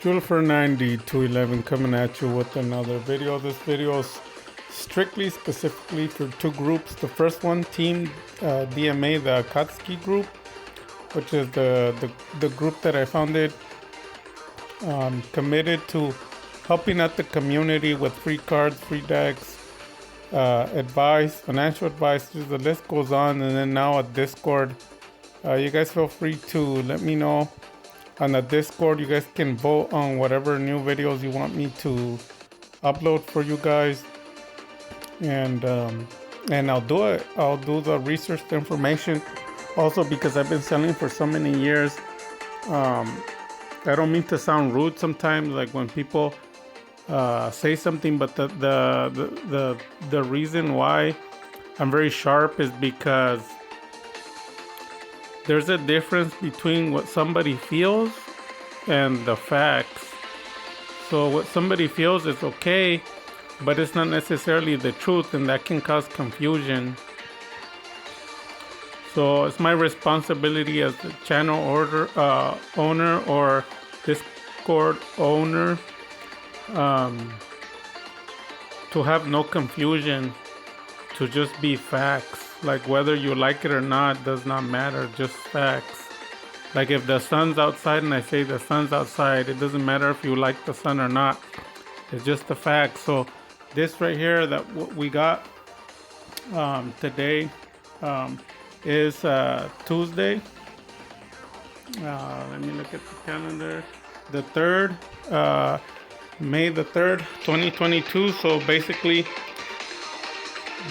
Julfer 211 coming at you with another video. This video is strictly specifically for two groups. The first one, Team DMA, the Akatsuki group, which is the group that I founded, committed to helping out the community with free cards, free decks, advice, financial advice. The list goes on. And then now at Discord, you guys feel free to let me know on the Discord. You guys can vote on whatever new videos you want me to upload for you guys, and I'll do it. I'll do the research, the information. Also, because I've been selling for so many years, I don't mean to sound rude sometimes, like when people say something, but the reason why I'm very sharp is because there's a difference between what somebody feels and the facts. So what somebody feels is okay, but it's not necessarily the truth, and that can cause confusion. So it's my responsibility as the channel owner or Discord owner to have no confusion, to just be facts. Like whether you like it or not does not matter, just facts. Like if the sun's outside and I say the sun's outside, it doesn't matter if you like the sun or not. It's just the fact. So this right here that what we got today is Tuesday. Let me look at the calendar. The 3rd, May the 3rd, 2022. So basically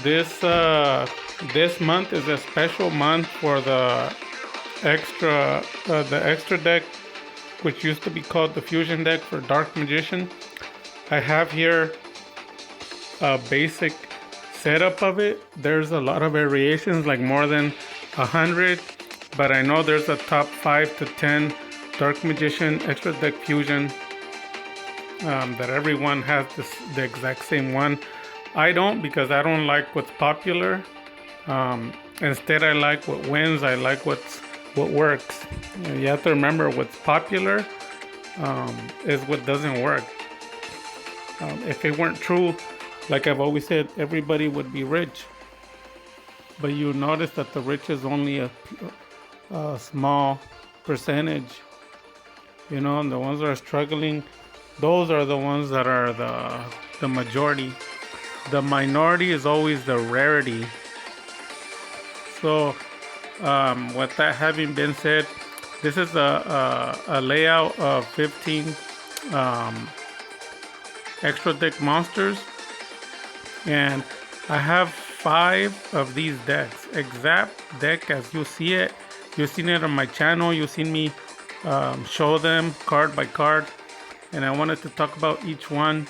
this month is a special month for the extra deck, which used to be called the fusion deck for Dark Magician. I have here a basic setup of it. There's a lot of variations, like more than 100, but I know there's a top 5 to 10 Dark Magician extra deck fusion that everyone has the exact same one. I don't, because I don't like what's popular. Instead, I like what wins. I like what works. You have to remember, what's popular is what doesn't work. If it weren't true, like I've always said, everybody would be rich. But you notice that the rich is only a small percentage. You know, and the ones that are struggling, those are the ones that are the majority. The minority is always the rarity. So, with that having been said, this is a layout of 15 extra deck monsters, and I have 5 of these decks. Exact deck as you see it. You've seen it on my channel. You've seen me show them card by card, and I wanted to talk about each one.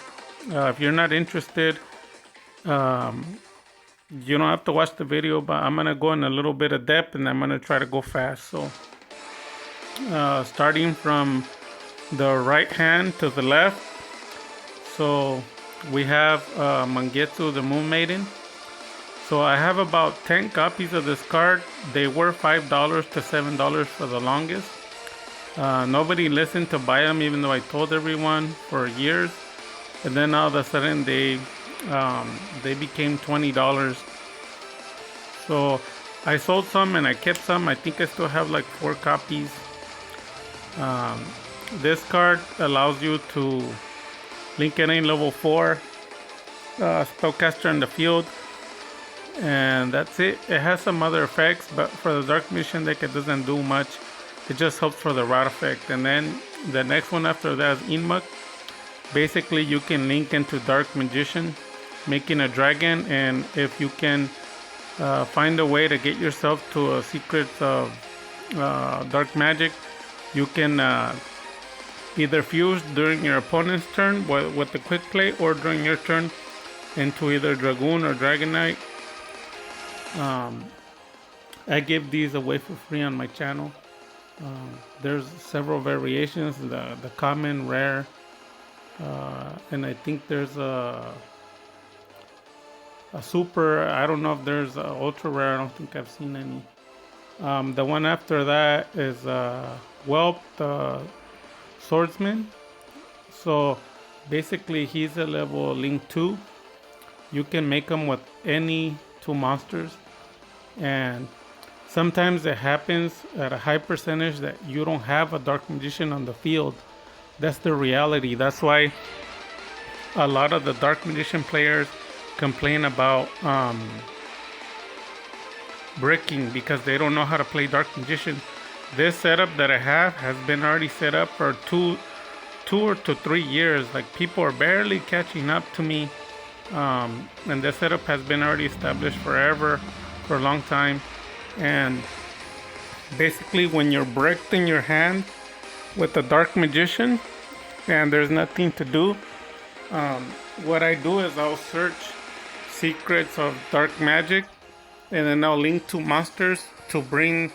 If you're not interested, you don't have to watch the video, but I'm gonna go in a little bit of depth, and I'm gonna try to go fast. So starting from the right hand to the left, so we have Mangetsu, the Moon Maiden. So I have about 10 copies of this card. They were $5 to $7 for the longest. Nobody listened to buy them, even though I told everyone for years. And then all of a sudden they became $20. So I sold some and I kept some. I think I still have like 4 copies. This card allows you to link any level 4 spellcaster in the field, and that's it. It has some other effects, but for the Dark Magician deck it doesn't do much. It just helps for the rod effect. And then the next one after that is Inmuk. Basically you can link into Dark Magician, making a dragon, and if you can find a way to get yourself to a secret of dark magic, you can either fuse during your opponent's turn with the quick play, or during your turn into either Dragoon or Dragonite. I give these away for free on my channel. There's several variations, the common, rare, and I think there's a super. I don't know if there's a ultra rare. I don't think I've seen any. The one after that is Whelp, the Swordsman. So basically, he's a level Link 2. You can make him with any two monsters. And sometimes it happens at a high percentage that you don't have a Dark Magician on the field. That's the reality. That's why a lot of the Dark Magician players complain about bricking because they don't know how to play Dark Magician. This setup that I have has been already set up for two or to 3 years. Like, people are barely catching up to me, and this setup has been already established forever, for a long time. And basically, when you're bricked in your hand with the Dark Magician and there's nothing to do, what I do is I'll search secrets of dark magic, and then I'll link to monsters to bring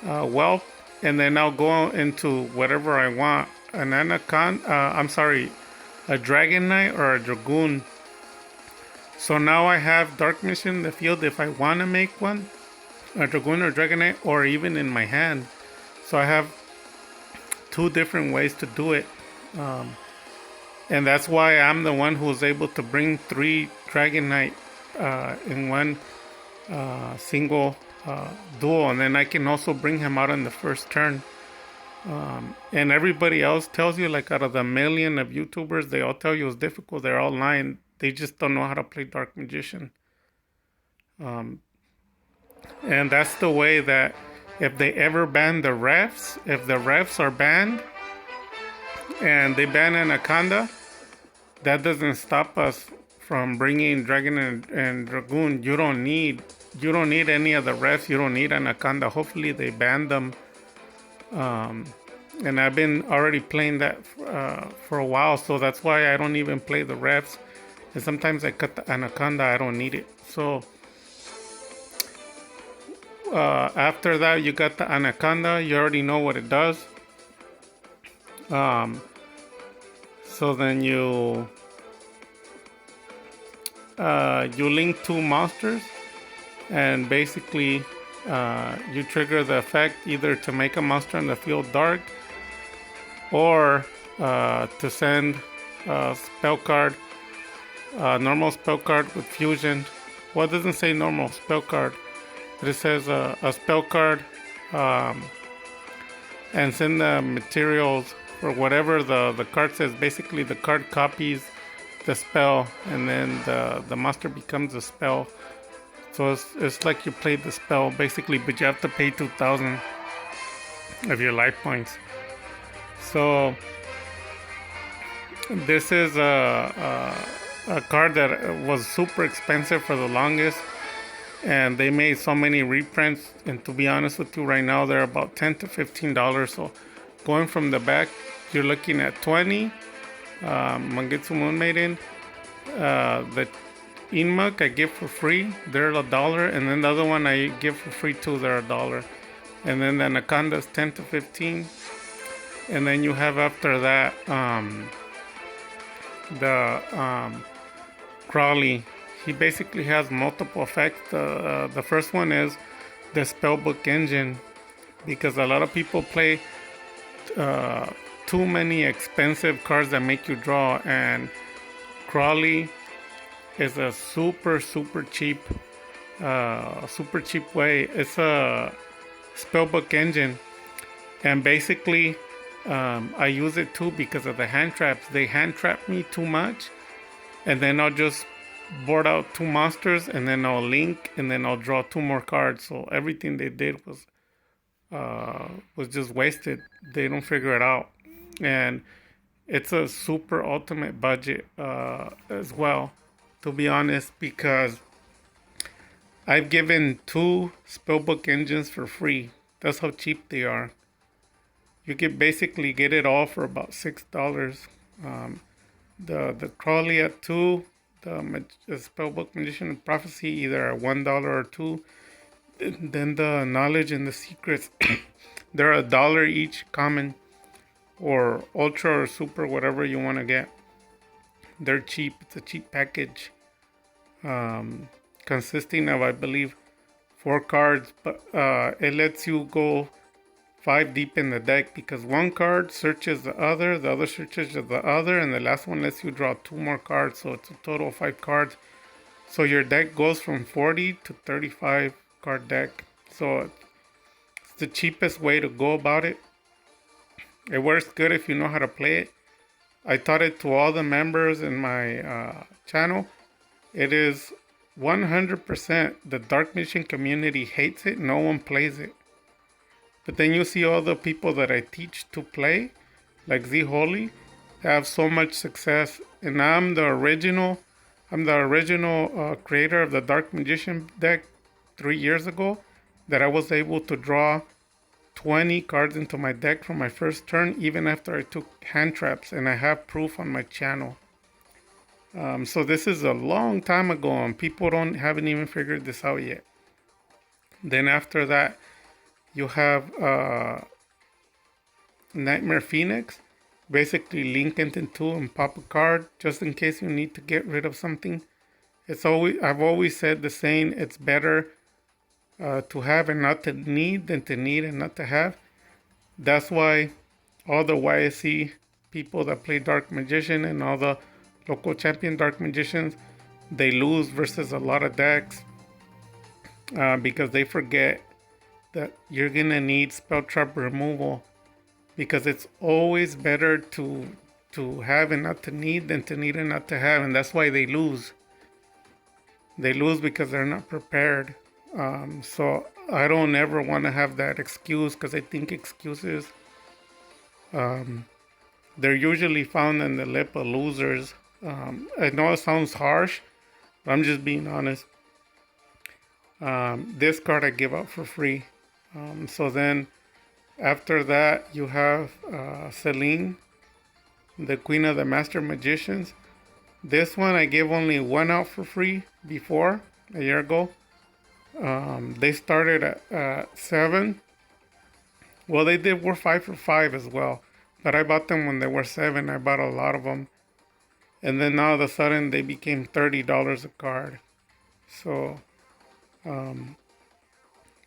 wealth, and then I'll go into whatever I want. An anaconda, a dragon knight or a dragoon. So now I have Dark Magician in the field if I want to make one, a dragoon or dragon knight, or even in my hand. So I have two different ways to do it. And that's why I'm the one who's able to bring 3 Dragon Knight in one single duel, and then I can also bring him out on the first turn. And everybody else tells you, like, out of the million of YouTubers, they all tell you it's difficult. They're all lying. They just don't know how to play Dark Magician. And that's the way that if they ever ban the refs, if the refs are banned and they ban Anaconda, that doesn't stop us from bringing Dragon and Dragoon. You don't need any of the refs. You don't need Anaconda. Hopefully they ban them. And I've been already playing that for a while, so that's why I don't even play the refs. And sometimes I cut the Anaconda. I don't need it. So after that, you got the Anaconda. You already know what it does. So then you link 2 monsters, and basically you trigger the effect either to make a monster in the field dark, or to send a spell card, normal spell card with fusion. Well, it doesn't say normal spell card. It says a spell card, and send the materials or whatever the card says. Basically, the card copies the spell, and then the monster becomes a spell. So it's like you played the spell basically, but you have to pay 2,000 of your life points. So this is a card that was super expensive for the longest, and they made so many reprints, and to be honest with you, right now they're about $10 to $15. So going from the back, you're looking at 20. Mangetsu Moon Maiden, the Inmuk I give for free, they're $1, and then the other one I give for free too, they're $1. And then the Anaconda's 10 to 15. And then you have after that the Crawley. He basically has multiple effects. The first one is the Spellbook Engine, because a lot of people play too many expensive cards that make you draw, and Crawley is a super cheap way. It's a Spellbook Engine, and basically I use it too because of the hand traps. They hand trap me too much, and then I'll just board out 2 monsters, and then I'll link, and then I'll draw 2 more cards. So everything they did was just wasted. They don't figure it out. And it's a super ultimate budget as well, to be honest, because I've given 2 Spellbook Engines for free. That's how cheap they are. You can basically get it all for about $6. The Crawley at 2, the Spellbook Magician and Prophecy either at $1 or $2. Then the Knowledge and the Secrets, they're $1 each, common or ultra or super, whatever you want to get. They're cheap. It's a cheap package, consisting of, I believe, 4 cards, but it lets you go 5 deep in the deck because one card searches the other searches the other, and the last one lets you draw 2 more cards. So it's a total of 5 cards. So your deck goes from 40 to 35 card deck. So it's the cheapest way to go about it. It works good if you know how to play it. I taught it to all the members in my channel. It is 100%. The Dark Magician community hates it. No one plays it. But then you see all the people that I teach to play, like Z Holy, have so much success. And I'm the original creator of the Dark Magician deck 3 years ago, that I was able to draw 20 cards into my deck from my first turn, even after I took hand traps, and I have proof on my channel. So this is a long time ago, and people haven't even figured this out yet. Then after that, you have Nightmare Phoenix. Basically link it in two and pop a card just in case you need to get rid of something. I've always said the saying, it's better to have and not to need than to need and not to have. That's why all the YSC people that play Dark Magician and all the local champion Dark Magicians, they lose versus a lot of decks because they forget that you're gonna need spell trap removal, because it's always better to have and not to need than to need and not to have, and that's why they lose. They lose because they're not prepared. So I don't ever want to have that excuse, because I think excuses, they're usually found in the lip of losers. I know it sounds harsh, but I'm just being honest. This card I give out for free. So then after that, you have Celine, the Queen of the Master Magicians. This one I gave only one out for free before, a year ago. They started at 7. Well, were 5 for 5 as well, but I bought them when they were 7. I bought a lot of them, and then all of a sudden they became $30 a card. So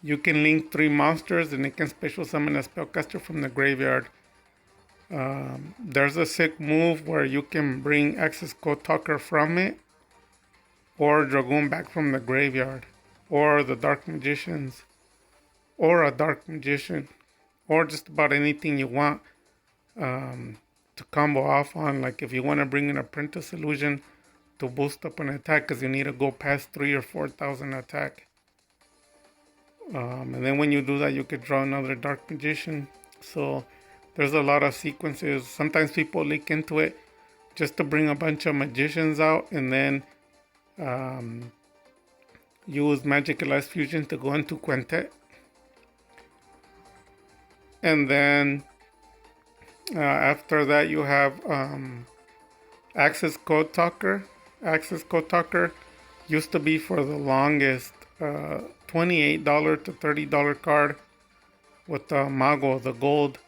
you can link 3 monsters, and it can special summon a spellcaster from the graveyard. There's a sick move where you can bring Access Code Talker from it, or Dragoon back from the graveyard, or the Dark Magicians, or a Dark Magician, or just about anything you want to combo off on. Like if you want to bring in Apprentice Illusion to boost up an attack because you need to go past 3,000 or 4,000 attack. And then when you do that, you could draw another Dark Magician. So there's a lot of sequences. Sometimes people leak into it just to bring a bunch of magicians out, and then use Magic Elise Fusion to go into Quintet. And then after that, you have Access Code Talker. Access Code Talker used to be for the longest $28 to $30 card with the Mago, the gold.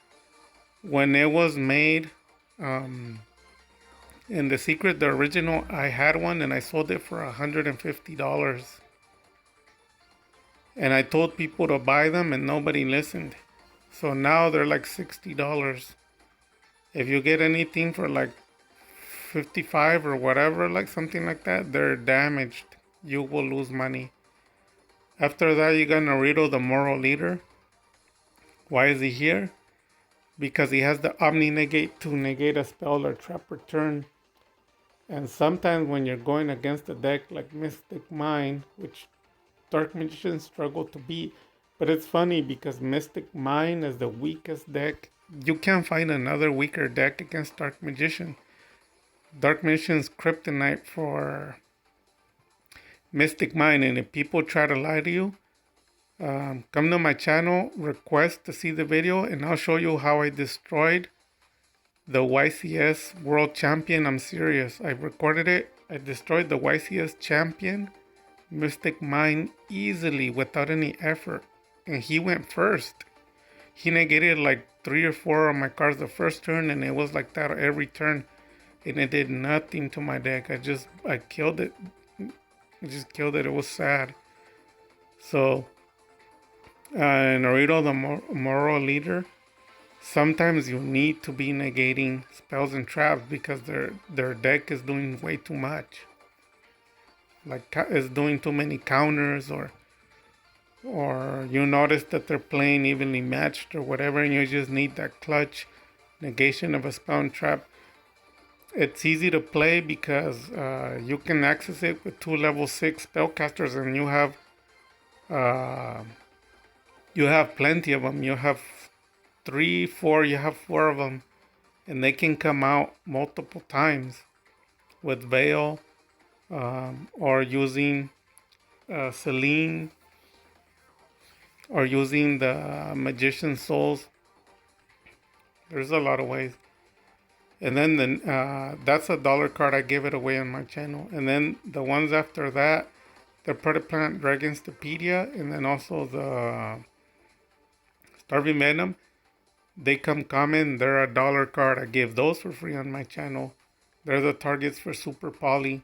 When it was made in the secret, the original, I had one and I sold it for $150. And I told people to buy them and nobody listened. So now they're like $60. If you get anything for like 55 or whatever, like something like that, they're damaged. You will lose money. After that, you got Naruto, the moral leader. Why is he here? Because he has the Omni Negate to negate a spell or trap or turn. And sometimes when you're going against a deck like Mystic Mine, which Dark Magicians struggle to beat, but it's funny because Mystic Mine is the weakest deck. You can't find another weaker deck against Dark Magician. Dark Magician's kryptonite for Mystic Mine, and if people try to lie to you, come to my channel, request to see the video, and I'll show you how I destroyed the YCS World Champion. I'm serious. I recorded it. I destroyed the YCS Champion, Mystic Mine, easily without any effort. And he went first. He negated like 3 or 4 of my cards the first turn, and it was like that every turn. And it did nothing to my deck. I killed it. I just killed it. It was sad. So Naruto, the moral leader, sometimes you need to be negating spells and traps because their deck is doing way too much. Like is doing too many counters, or you notice that they're playing evenly matched or whatever, and you just need that clutch negation of a spell and trap. It's easy to play because you can access it with 2 level 6 spellcasters, and uh, you have plenty of them. You have 3, 4. You have 4 of them, and they can come out multiple times with Veil, or using Celine, or using the Magician Souls. There's a lot of ways. And then that's a dollar card. I give it away on my channel. And then the ones after that, the Predaplant Dragonstapedia, and then also the Starving Venom, they come common. They're a dollar card. I give those for free on my channel. They're the targets for Super Poly.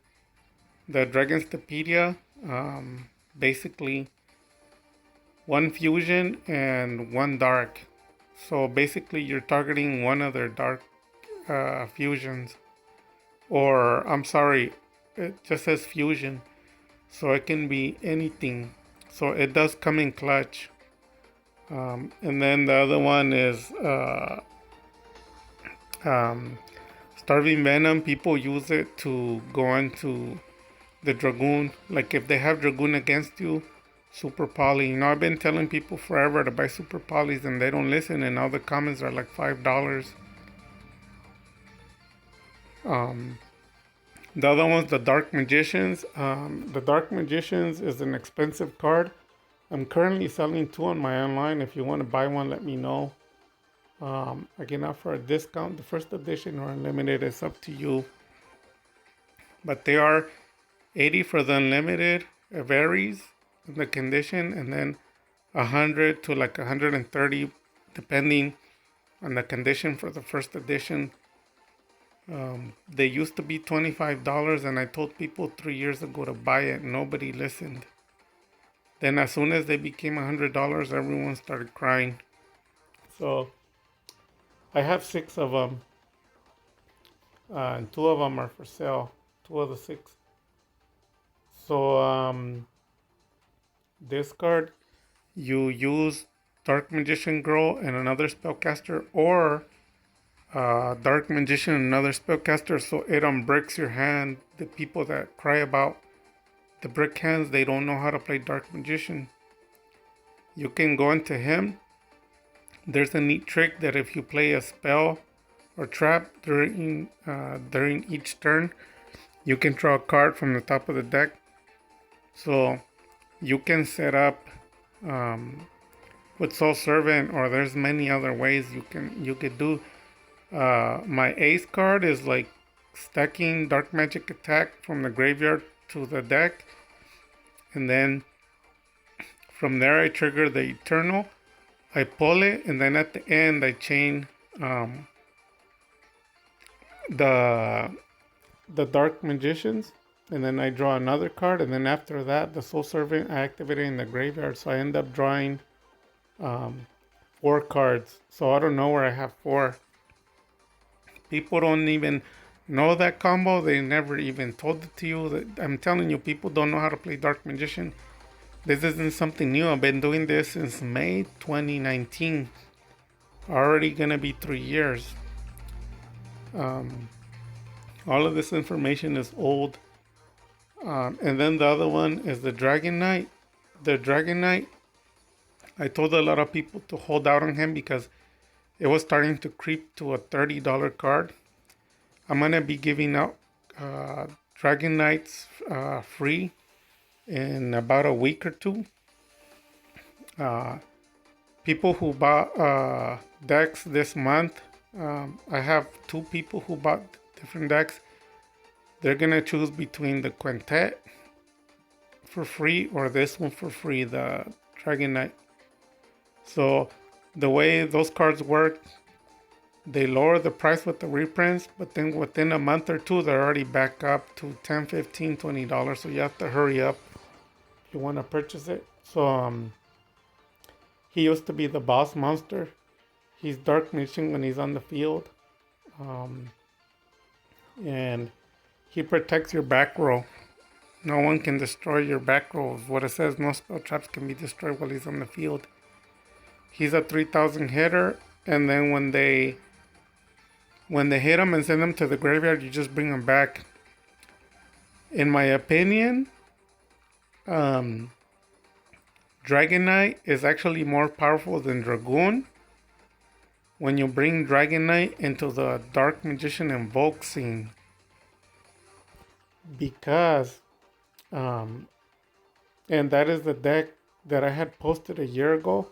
The Dragonstapedia, basically 1 fusion and 1 dark. So basically you're targeting one of their dark fusions. Or, I'm sorry, it just says fusion. So it can be anything. So it does come in clutch. And then the other one is Starving Venom. People use it to go into the Dragoon. Like if they have Dragoon against you, Super Poly. You know, I've been telling people forever to buy Super Polys and they don't listen, and now the comments are like $5. The other one's the Dark Magicians. The Dark Magicians is an expensive card. I'm currently selling 2 on my online. If you want to buy one, let me know. I can offer a discount. The first edition or unlimited is up to you. But they are 80 for the unlimited. It varies in the condition, and then 100 to like 130 depending on the condition for the first edition. They used to be $25, and I told people 3 years ago to buy it. Nobody listened. Then as soon as they became $100, everyone started crying. So I have 6 of them, and 2 of them are for sale. 2 of the 6. So this card, you use Dark Magician Girl and another spellcaster, or Dark Magician and another spellcaster, so it unbricks your hand. The people that cry about the brick hands, they don't know how to play Dark Magician. You can go into him. There's a neat trick that if you play a spell or trap during each turn, you can draw a card from the top of the deck. So you can set up with Soul Servant, or there's many other ways you could do. My ace card is like stacking Dark Magic attack from the graveyard to the deck, and then from there I trigger the Eternal, I pull it, and then at the end I chain the Dark Magicians, and then I draw another card, and then after that the Soul Servant I activate it in the graveyard, so I end up drawing 4 cards. So I don't know where I have 4. People don't even know that combo. They never even told it to you. I'm telling you, people don't know how to play Dark Magician. This isn't something new. I've been doing this since May 2019. Already gonna be 3 years. All of this information is old. And then the other one is the Dragon Knight. The Dragon Knight, I told a lot of people to hold out on him because it was starting to creep to a $30 card. I'm going to be giving out Dragon Knights free in about a week or 2. People who bought decks this month, I have 2 people who bought different decks. They're going to choose between the Quintet for free or this one for free, the Dragon Knight. So the way those cards work, they lower the price with the reprints, but then within a month or 2, they're already back up to $10, $15, $20. So you have to hurry up if you want to purchase it. So He used to be the boss monster. He's Dark Magician when he's on the field. Um, and he protects your back row. No one can destroy your back row. What it says, no spell traps can be destroyed while he's on the field. He's a 3,000 hitter, and then when they hit him and send him to the graveyard, you just bring him back. In my opinion, Dragon Knight is actually more powerful than Dragoon when you bring Dragon Knight into the Dark Magician Invoke scene. Because, and that is the deck that I had posted a year ago.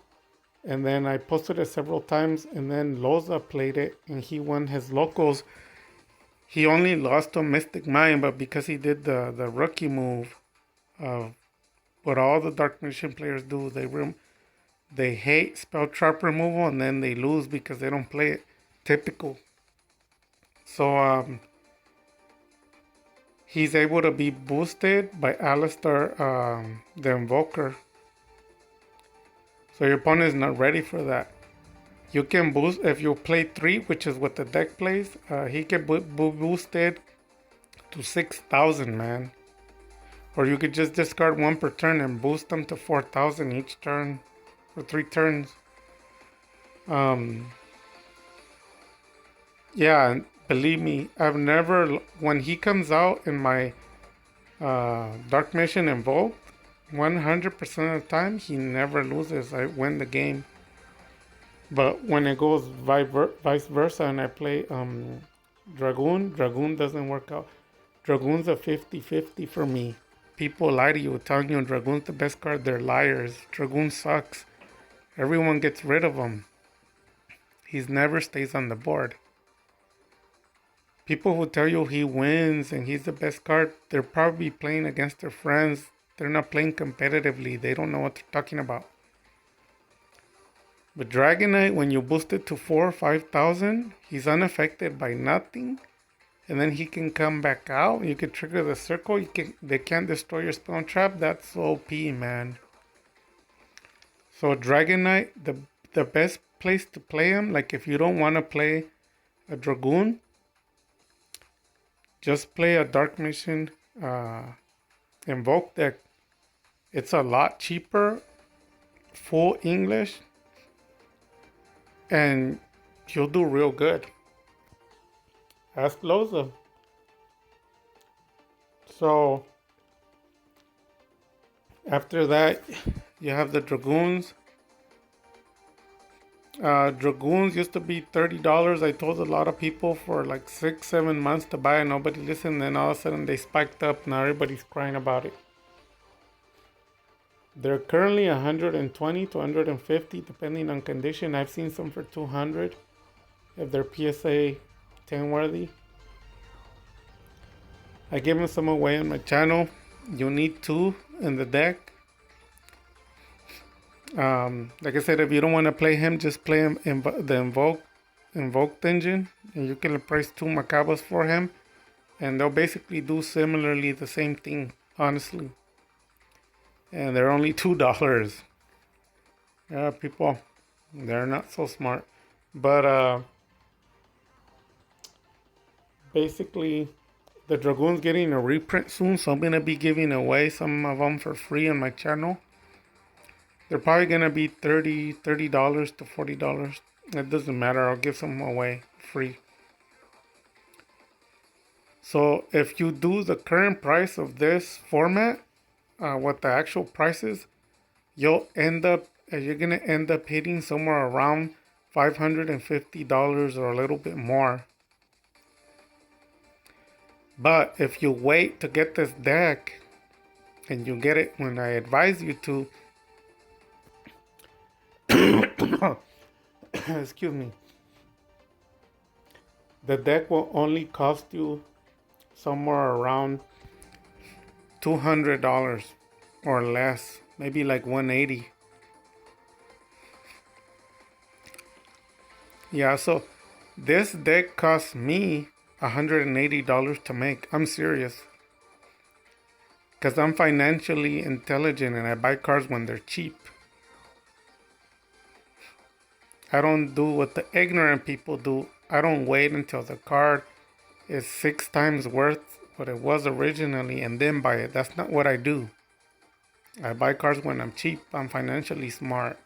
And then I posted it several times, and then Loza played it, and he won his locals. He only lost to Mystic Mind, but because he did the rookie move of what all the Dark Magician players do, they hate spell trap removal, and then they lose because they don't play it. Typical. So he's able to be boosted by Alistair, the Invoker. So your opponent is not ready for that. You can boost, if you play 3, which is what the deck plays, he can be boosted to 6,000, man. Or you could just discard 1 per turn and boost them to 4,000 each turn for 3 turns. Yeah, believe me, I've never, when he comes out in my Dark Mission Invoke, 100% of the time, he never loses. I win the game. But when it goes vice versa and I play Dragoon doesn't work out. Dragoon's a 50-50 for me. People lie to you telling you Dragoon's the best card. They're liars. Dragoon sucks. Everyone gets rid of him. He never stays on the board. People who tell you he wins and he's the best card, they're probably playing against their friends. They're not playing competitively. They don't know what they're talking about. But Dragon Knight, when you boost it to 4,000 or 5,000, he's unaffected by nothing. And then he can come back out. You can trigger the circle. They can't destroy your spell trap. That's OP, man. So Dragon Knight, the best place to play him, like if you don't want to play a Dragoon, just play a Dark Mission Invoke deck. It's a lot cheaper, full English, and you'll do real good. Ask Loza. So after that, you have the Dragoons. Dragoons used to be $30. I told a lot of people for like 6-7 months to buy it. Nobody listened. Then all of a sudden they spiked up. Now everybody's crying about it. They're currently 120 to 150 depending on condition. I've seen some for 200 if they're PSA 10 worthy. I gave them some away on my channel. You need 2 in the deck. Like I said, if you don't want to play him, just play him in the Invoked engine, and you can price 2 Macabros for him, and they'll basically do similarly the same thing, honestly. And they're only $2. Yeah, people, they're not so smart. But basically, the Dragoon's getting a reprint soon, so I'm gonna be giving away some of them for free on my channel. They're probably going to be $30 to $40. It doesn't matter. I'll give some away free. So if you do the current price of this format, what the actual price is, you're going to end up hitting somewhere around $550 or a little bit more. But if you wait to get this deck, and you get it when I advise you to, excuse me, the deck will only cost you somewhere around $200 or less, maybe like $180. Yeah, so this deck cost me $180 to make. I'm serious, because I'm financially intelligent and I buy cards when they're cheap. I don't do what the ignorant people do. I don't wait until the card is 6 times worth what it was originally and then buy it. That's not what I do. I buy cards when I'm cheap. I'm financially smart.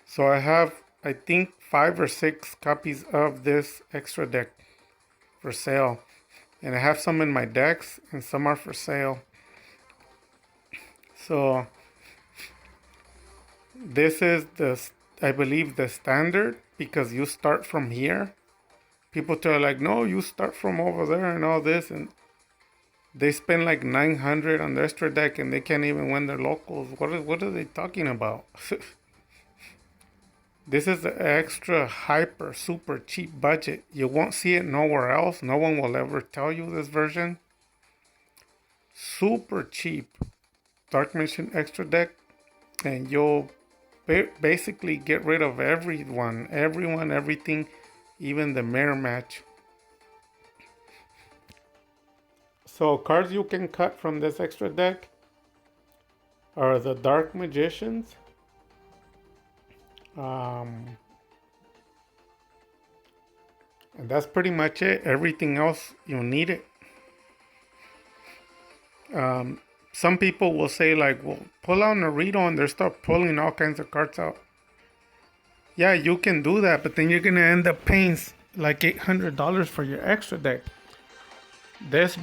So I have, I think, 5 or 6 copies of this extra deck for sale. And I have some in my decks and some are for sale. So this is I believe, the standard because you start from here. People tell like, no, you start from over there and all this, and they spend like 900 on the extra deck and they can't even win their locals. What are they talking about? This is the extra hyper super cheap budget. You won't see it nowhere else. No one will ever tell you this version. Super cheap Dark Mission extra deck, and you'll basically get rid of everyone, everything, even the mirror match. So cards you can cut from this extra deck are the Dark Magicians, and that's pretty much it. Everything else you need it. Some people will say like, well, pull out Naruto, and they start pulling all kinds of cards out. Yeah, you can do that, but then you're gonna end up paying like $800 for your extra deck. This